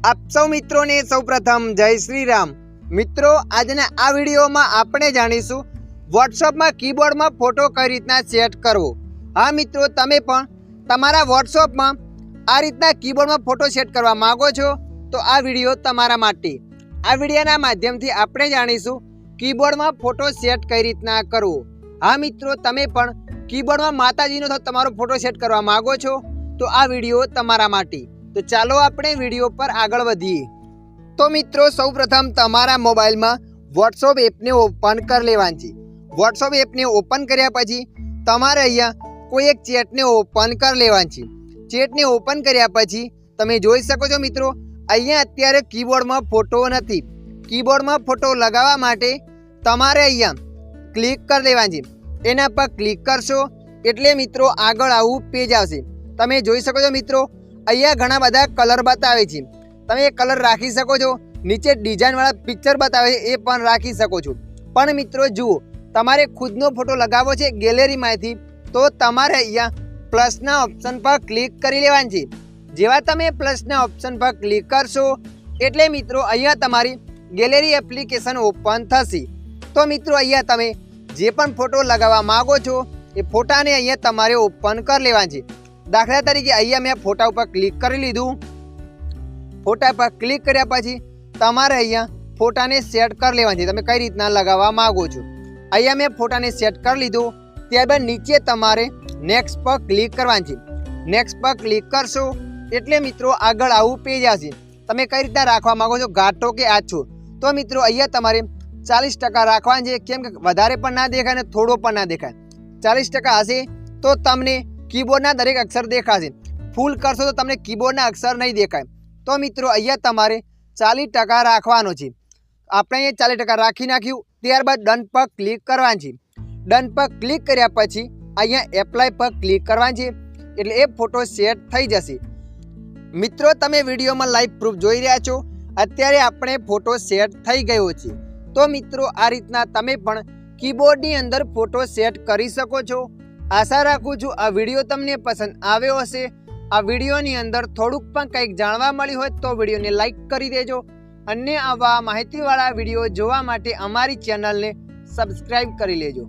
આપ સૌ મિત્રોને સૌપ્રથમ જય શ્રી રામ। મિત્રો આજના આ વિડીયોમાં આપણે જાણીશું વોટ્સઅપમાં કીબોર્ડમાં ફોટો કઈ રીતના સેટ કરવો। હા મિત્રો, તમે પણ તમારા વોટ્સઅપમાં આ રીતના કીબોર્ડમાં ફોટો સેટ કરવા માંગો છો તો આ વિડીયો તમારા માટે। આ વિડીયોના માધ્યમથી આપણે જાણીશું કીબોર્ડમાં ફોટો સેટ કઈ રીતના કરવો। હા મિત્રો, તમે પણ કીબોર્ડમાં માતાજીનો તમારો ફોટો સેટ કરવા માંગો છો તો આ વિડીયો તમારા માટે। તો ચાલો આપણે વિડીયો પર આગળ વધીએ। તો મિત્રો સૌપ્રથમ તમારા મોબાઈલમાં વોટ્સઅપ એપને ઓપન કરી લેવાની છે। વોટ્સઅપ એપને ઓપન કર્યા પછી તમારે અહીંયા કોઈ એક ચેટને ઓપન કરી લેવાની છે। ચેટને ઓપન કર્યા પછી તમે જોઈ શકો છો મિત્રો, અહીંયા અત્યારે કીબોર્ડમાં ફોટો નથી। કીબોર્ડમાં ફોટો લગાવવા માટે તમારે અહીંયા ક્લિક કરી લેવાની છે। એના પર ક્લિક કરશો એટલે મિત્રો આગળ આવું પેજ આવશે। તમે જોઈ શકો છો મિત્રો, અહીંયા ઘણા બધા કલર બતાવે છે। તમે એ કલર રાખી શકો છો। નીચે ડિઝાઇનવાળા પિક્ચર બતાવે છે એ પણ રાખી શકો છો। પણ મિત્રો જુઓ, તમારે ખુદનો ફોટો લગાવવો છે ગેલેરીમાંથી તો તમારે અહીંયા પ્લસના ઓપ્શન પર ક્લિક કરી લેવાનું છે। જેવા તમે પ્લસના ઓપ્શન પર ક્લિક કરશો એટલે મિત્રો અહીંયા તમારી ગેલેરી એપ્લિકેશન ઓપન થશે। તો મિત્રો અહીંયા તમે જે પણ ફોટો લગાવવા માગો છો એ ફોટાને અહીંયા તમારે ઓપન કરી લેવાનું છે। દાખલા તરીકે અહીંયા મેં ફોટા ઉપર ક્લિક કરી લીધું। ફોટા પર ક્લિક કર્યા પછી તમારે અહીંયા ફોટાને સેટ કરી લેવાનું છે, તમે કઈ રીતના લગાવવા માગો છો। અહીંયા મેં ફોટાને સેટ કરી લીધું। ત્યારબાદ નીચે તમારે નેક્સ્ટ પર ક્લિક કરવાનું છે। નેક્સ્ટ પર ક્લિક કરશો એટલે મિત્રો આગળ આવું પેજ આવશે। તમે કઈ રીતના રાખવા માગો છો, ઘાટો કે આછો। તો મિત્રો અહીંયા તમારે 40% રાખવાનું છે, કેમ કે વધારે પણ ના દેખાય ને થોડો પણ ના દેખાય। 40% હશે તો તમને કીબોર્ડના દરેક અક્ષર દેખાશે। ફૂલ કરશો તો તમને કીબોર્ડના અક્ષર નહીં દેખાય। તો મિત્રો અહીંયા તમારે 40% રાખવાનો છે। આપણે અહીંયા 40% રાખી નાખ્યું। ત્યારબાદ ડન પર ક્લિક કરવાનું છે। ડન પર ક્લિક કર્યા પછી અહીંયા એપ્લાય પર ક્લિક કરવાનું છે એટલે એ ફોટો સેટ થઈ જશે। મિત્રો તમે વિડીયોમાં લાઈવ પ્રૂફ જોઈ રહ્યા છો, અત્યારે આપણે ફોટો સેટ થઈ ગયો છે। તો મિત્રો આ રીતના તમે પણ કીબોર્ડની અંદર ફોટો સેટ કરી શકો છો। આશા રાખું છું આ વિડીયો તમને પસંદ આવ્યો હશે। આ વિડીયોની અંદર થોડુંક પણ કંઈક જાણવા મળ્યું હોય તો વિડીયોને લાઈક કરી દેજો અને આવા માહિતીવાળા વિડીયો જોવા માટે અમારી ચેનલને સબસ્ક્રાઈબ કરી લેજો।